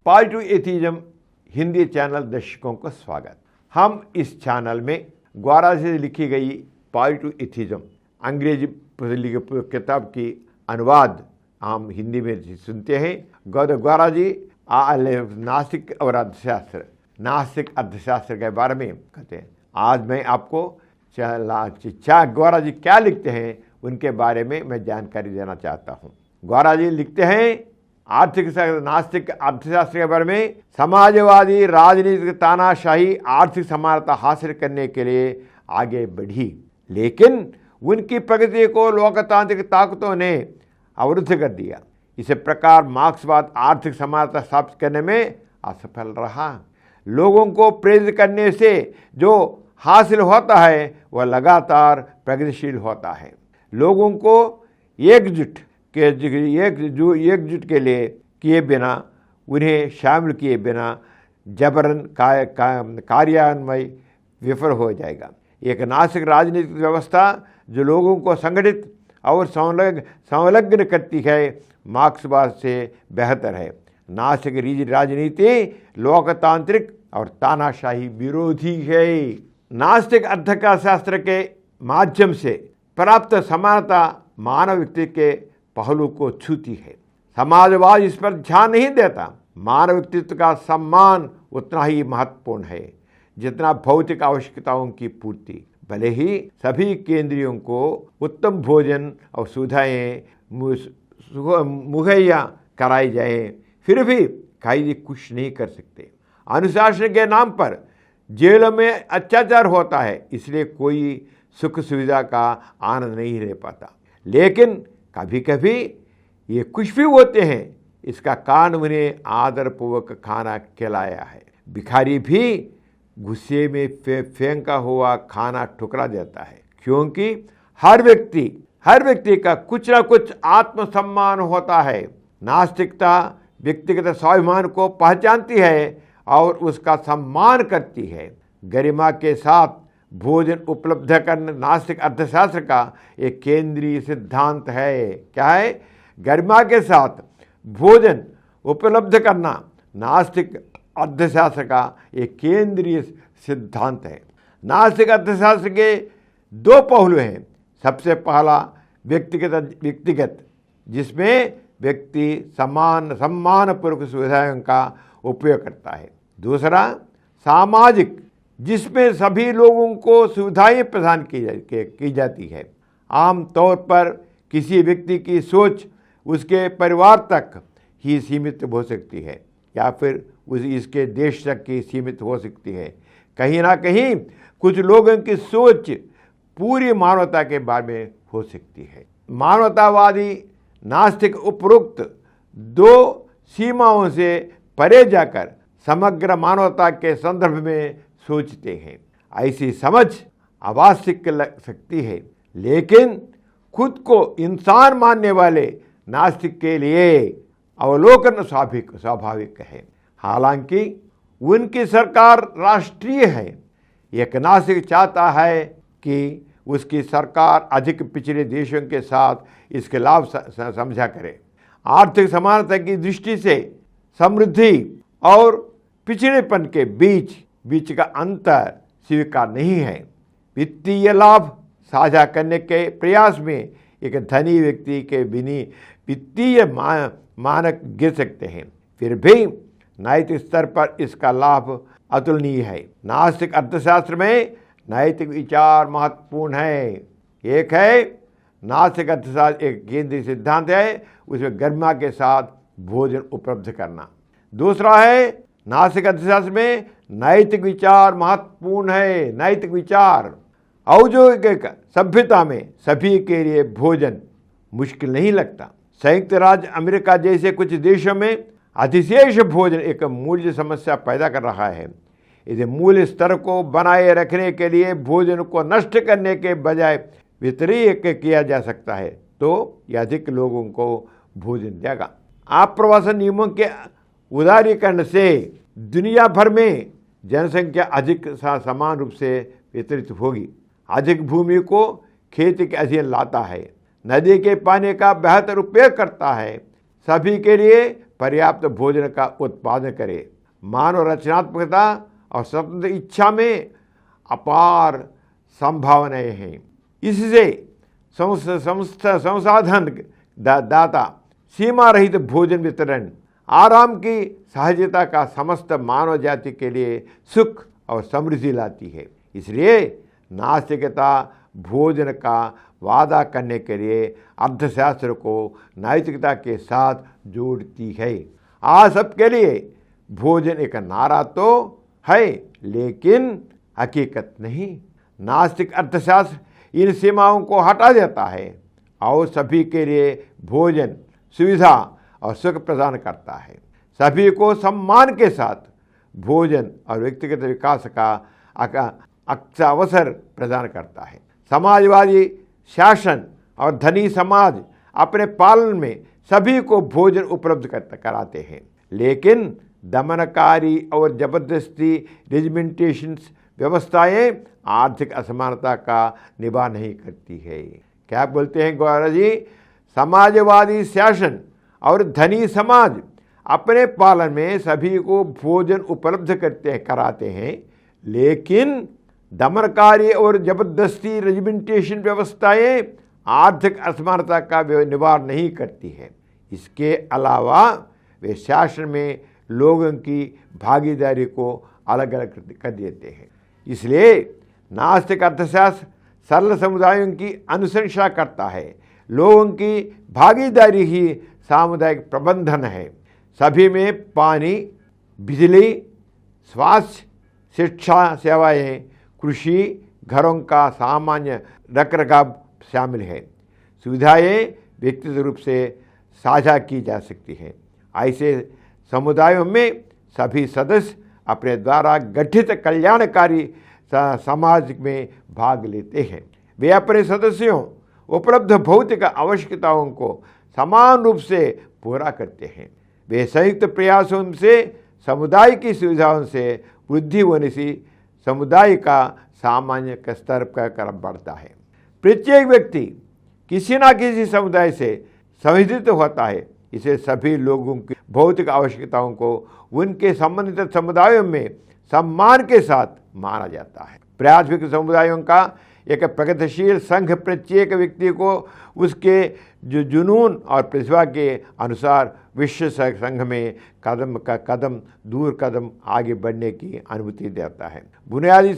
Positive atheism Hindi channel दर्शकों को स्वागत। हम इस चैनल में ग्वारा से लिखी गई पॉजिटिव एथिज्म अंग्रेजी किताब की अनुवाद हम हिंदी में सुनते हैं। ग्वारा जी नास्तिक और अर्थशास्त्र के बारे में कहते हैं। आज मैं आपको ग्वारा जी क्या लिखते हैं उनके बारे में मैं जानकारी देना चाहता हूँ। ग्वारा जी लिखते हैं, नास्तिक अर्थशास्त्र के बारे में, समाजवादी राजनीतिक तानाशाही आर्थिक समानता हासिल करने के लिए आगे बढ़ी, लेकिन उनकी प्रगति को लोकतांत्रिक ताकतों ने अवरुद्ध कर दिया। इसी प्रकार मार्क्सवाद आर्थिक समानता स्थापित करने में असफल रहा। लोगों को प्रेरित करने से जो हासिल होता है वह लगातार प्रगतिशील होता है। लोगों को एकजुट के लिए किए बिना, उन्हें शामिल किए बिना जबरन कार्यान्वयन विफल हो जाएगा। एक नास्तिक राजनीतिक व्यवस्था जो लोगों को संगठित और संलग्न करती है मार्क्सवाद से बेहतर है। नास्तिक राजनीति लोकतांत्रिक और तानाशाही विरोधी है। नास्तिक अर्थशास्त्र के माध्यम से प्राप्त समानता मानव व्यक्ति के पहलू को छूती है। समाजवाद इस पर ध्यान नहीं देता। मानव व्यक्तित्व का सम्मान उतना ही महत्वपूर्ण है जितना भौतिक आवश्यकताओं की पूर्ति। भले ही सभी केंद्रियों को उत्तम भोजन और सुविधाएं मुहैया कराई जाए, फिर भी कैदी कुछ नहीं कर सकते। अनुशासन के नाम पर जेलों में अत्याचार होता है, इसलिए कोई सुख सुविधा का आनंद नहीं ले पाता। लेकिन कभी कभी ये कुछ भी होते हैं, इसका कारण उन्हें आदरपूर्वक खाना खिलाया है। भिखारी भी गुस्से में फेंका हुआ खाना ठुकरा देता है, क्योंकि हर व्यक्ति का कुछ ना कुछ आत्मसम्मान होता है। नास्तिकता व्यक्तिगत स्वाभिमान को पहचानती है और उसका सम्मान करती है। गरिमा के साथ भोजन उपलब्ध करना नास्तिक अर्थशास्त्र का एक केंद्रीय सिद्धांत है। क्या है? गरिमा के साथ भोजन उपलब्ध करना नास्तिक अर्थशास्त्र का एक केंद्रीय सिद्धांत है। नास्तिक अर्थशास्त्र के दो पहलू हैं। सबसे पहला व्यक्तिगत, जिसमें व्यक्ति सम्मानपूर्वक सुविधाओं का उपयोग करता है। दूसरा सामाजिक, जिसमें सभी लोगों को सुविधाएं प्रदान की जाती है। आमतौर पर किसी व्यक्ति की सोच उसके परिवार तक ही सीमित हो सकती है या फिर इसके देश तक ही सीमित हो सकती है। कहीं ना कहीं कुछ लोगों की सोच पूरी मानवता के बारे में हो सकती है। मानवतावादी नास्तिक उपरोक्त दो सीमाओं से परे जाकर समग्र मानवता के संदर्भ में सोचते हैं। ऐसी समझ आवश्यक लग सकती है, लेकिन खुद को इंसान मानने वाले नास्तिक के लिए अवलोकन स्वाभाविक है। हालांकि उनकी सरकार राष्ट्रीय है। एक नास्तिक चाहता है कि उसकी सरकार अधिक पिछड़े देशों के साथ इसके लाभ समझा करे। आर्थिक समानता की दृष्टि से समृद्धि और पिछड़ेपन के बीच का अंतर स्वीकार नहीं है। वित्तीय लाभ साझा करने के प्रयास में एक धनी व्यक्ति के वित्तीय मानक गिर सकते हैं, फिर भी नैतिक स्तर पर इसका लाभ अतुलनीय है। नास्तिक अर्थशास्त्र में नैतिक विचार महत्वपूर्ण है। एक है नास्तिक अर्थशास्त्र एक केंद्रीय सिद्धांत है, उसमें गरिमा के साथ भोजन उपलब्ध करना। दूसरा है नास्तिक अर्थशास्त्र में नैतिक विचार महत्वपूर्ण है। नैतिक विचार औद्योगिक सभ्यता में सभी के लिए भोजन मुश्किल नहीं लगता। संयुक्त राज्य अमेरिका जैसे कुछ देशों में अधिशेष भोजन एक मूल्य समस्या पैदा कर रहा है। इस मूल्य स्तर को बनाए रखने के लिए भोजन को नष्ट करने के बजाय वितरित किया जा सकता है, तो यह अधिक लोगों को भोजन देगा। आप्रवासन नियमों के उदारीकरण से दुनिया भर में जनसंख्या अधिक समान रूप से वितरित होगी। अधिक भूमि को खेती के अधीन लाता है, नदी के पानी का बेहतर उपयोग करता है, सभी के लिए पर्याप्त भोजन का उत्पादन करे। मानव रचनात्मकता और स्वतंत्र इच्छा में अपार संभावनाएं हैं। इससे संसाधन दाता सीमा रहित भोजन वितरण आराम की सहजता का समस्त मानव जाति के लिए सुख और समृद्धि लाती है। इसलिए नास्तिकता भोजन का वादा करने के लिए अर्थशास्त्र को नैतिकता के साथ जोड़ती है। आज सबके लिए भोजन एक नारा तो है, लेकिन हकीकत नहीं। नास्तिक अर्थशास्त्र इन सीमाओं को हटा देता है और सभी के लिए भोजन, सुविधा और सुख प्रदान करता है। सभी को सम्मान के साथ भोजन और व्यक्तिगत विकास का अच्छा अवसर प्रदान करता है। समाजवादी शासन और धनी समाज अपने पालन में सभी को भोजन उपलब्ध कराते हैं, लेकिन दमनकारी और जबरदस्ती रेजिमेंटेशंस व्यवस्थाएं आर्थिक असमानता का निवारण नहीं करती है। क्या बोलते हैं गौरव जी? समाजवादी शासन और धनी समाज अपने पालन में सभी को भोजन उपलब्ध कराते हैं, लेकिन दमनकारी और जबरदस्ती रेजिमेंटेशन व्यवस्थाएं आर्थिक असमानता का निवारण नहीं करती है। इसके अलावा वे शासन में लोगों की भागीदारी को अलग अलग कर देते हैं। इसलिए नास्तिक अर्थशास्त्र सरल समुदायों की अनुशंसा करता है। लोगों की भागीदारी ही सामुदायिक प्रबंधन है। सभी में पानी, बिजली, स्वास्थ्य, शिक्षा सेवाएं, कृषि, घरों का सामान्य रखरखाव शामिल है। सुविधाएं व्यक्तिगत रूप से साझा की जा सकती हैं। ऐसे समुदायों में सभी सदस्य अपने द्वारा गठित कल्याणकारी समाज में भाग लेते हैं। वे अपने सदस्यों उपलब्ध भौतिक आवश्यकताओं को समान रूप से पूरा करते हैं। वे संयुक्त प्रयासों से समुदाय की सुविधाओं से वृद्धि होने से समुदाय का सामान्य स्तर का क्रम बढ़ता है। प्रत्येक व्यक्ति किसी न किसी समुदाय से संबंधित होता है। इसे सभी लोगों की भौतिक आवश्यकताओं को उनके संबंधित समुदायों में सम्मान के साथ माना जाता है। प्राथमिक समुदायों का एक प्रगतिशील संघ प्रत्येक व्यक्ति को उसके जुनून और प्रतिभा के अनुसार विश्व संघ में कदम आगे बढ़ने की अनुमति देता है। बुनियादी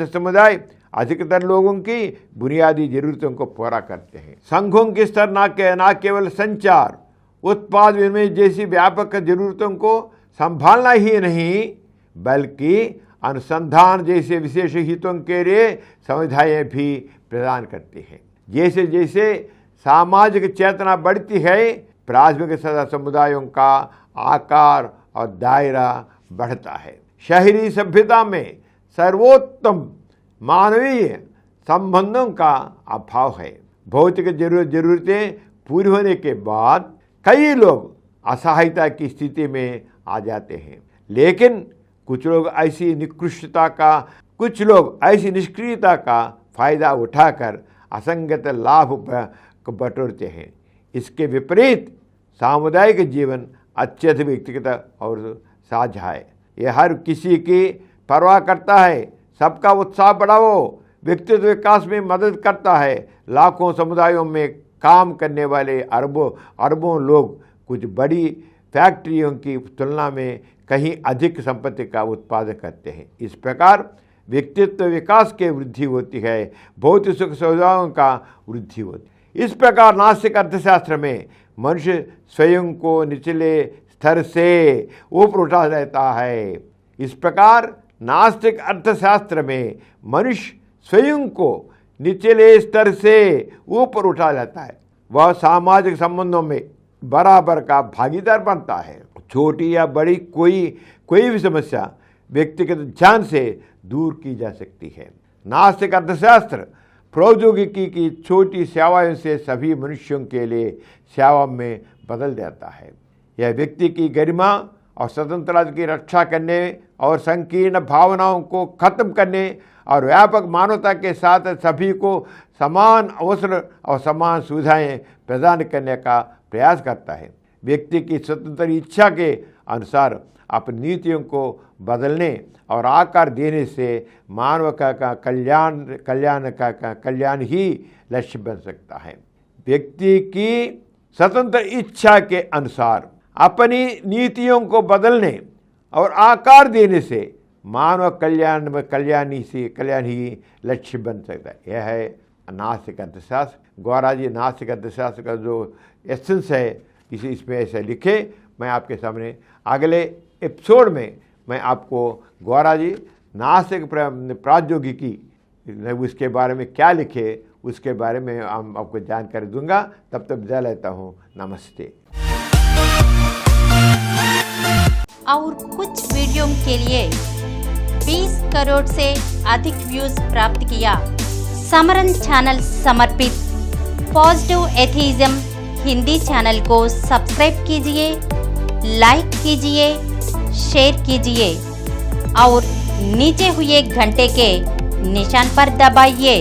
समुदाय अधिकतर लोगों की बुनियादी जरूरतों को पूरा करते हैं। संघों के स्तर न केवल संचार, उत्पाद विनिमय जैसी व्यापक जरूरतों को संभालना ही नहीं, बल्कि अनुसंधान जैसे विशेष हितों के लिए सुविधाएं भी प्रदान करते हैं। जैसे जैसे सामाजिक चेतना बढ़ती है, प्राथमिक समुदायों का आकार और दायरा बढ़ता है। शहरी सभ्यता में सर्वोत्तम मानवीय संबंधों का अभाव है। भौतिक जरूरतें पूरी होने के बाद कई लोग असहायता की स्थिति में आ जाते हैं, लेकिन कुछ लोग ऐसी निष्क्रियता का फायदा उठाकर असंगत लाभ बटोरते हैं। इसके विपरीत सामुदायिक जीवन अत्यधिक व्यक्तिगत और साझा है। यह हर किसी की परवाह करता है, सबका उत्साह बढ़ाओ, व्यक्तित्व विकास में मदद करता है। लाखों समुदायों में काम करने वाले अरबों लोग कुछ बड़ी फैक्ट्रियों की तुलना में कहीं अधिक संपत्ति का उत्पादन करते हैं। इस प्रकार व्यक्तित्व विकास के वृद्धि होती है, भौतिक सुख सुविधाओं का वृद्धि होती है। इस प्रकार नास्तिक अर्थशास्त्र में मनुष्य स्वयं को निचले स्तर से ऊपर उठा लेता है। इस प्रकार नास्तिक अर्थशास्त्र में मनुष्य स्वयं को निचले स्तर से ऊपर उठा लेता है। वह सामाजिक संबंधों में बराबर का भागीदार बनता है। छोटी या बड़ी कोई भी समस्या व्यक्तिगत ध्यान से दूर की जा सकती है। नास्तिक अर्थशास्त्र प्रौद्योगिकी की छोटी सेवाओं से सभी मनुष्यों के लिए सेवा में बदल देता है। यह व्यक्ति की गरिमा और स्वतंत्रता की रक्षा करने और संकीर्ण भावनाओं को खत्म करने और व्यापक मानवता के साथ सभी को समान अवसर और समान सुविधाएं प्रदान करने का प्रयास करता है। व्यक्ति की स्वतंत्र इच्छा के अनुसार अपनी नीतियों को बदलने और आकार देने से मानव का कल्याण ही लक्ष्य बन सकता है। व्यक्ति की स्वतंत्र इच्छा के अनुसार अपनी नीतियों को बदलने और आकार देने से मानव कल्याण ही लक्ष्य बन सकता है। यह है नास्तिक अर्थशास्त्र। गौरा जी नास्तिक अर्थशास्त्र का जो एसेंस है इसमें ऐसे लिखे। मैं आपके सामने अगले एपिसोड में मैं आपको गौरा जी नास्तिक प्रौद्योगिकी उसके बारे में क्या लिखे उसके बारे में आपको जानकारी दूंगा। तब तक विदा लेता हूँ। नमस्ते। और कुछ वीडियो के लिए 20 करोड़ से अधिक व्यूज प्राप्त किया। समरन चैनल समर्पित पॉजिटिव एथीज्म हिंदी चैनल को सब्सक्राइब कीजिए, लाइक कीजिए, शेयर कीजिए और नीचे हुए घंटे के निशान पर दबाइए।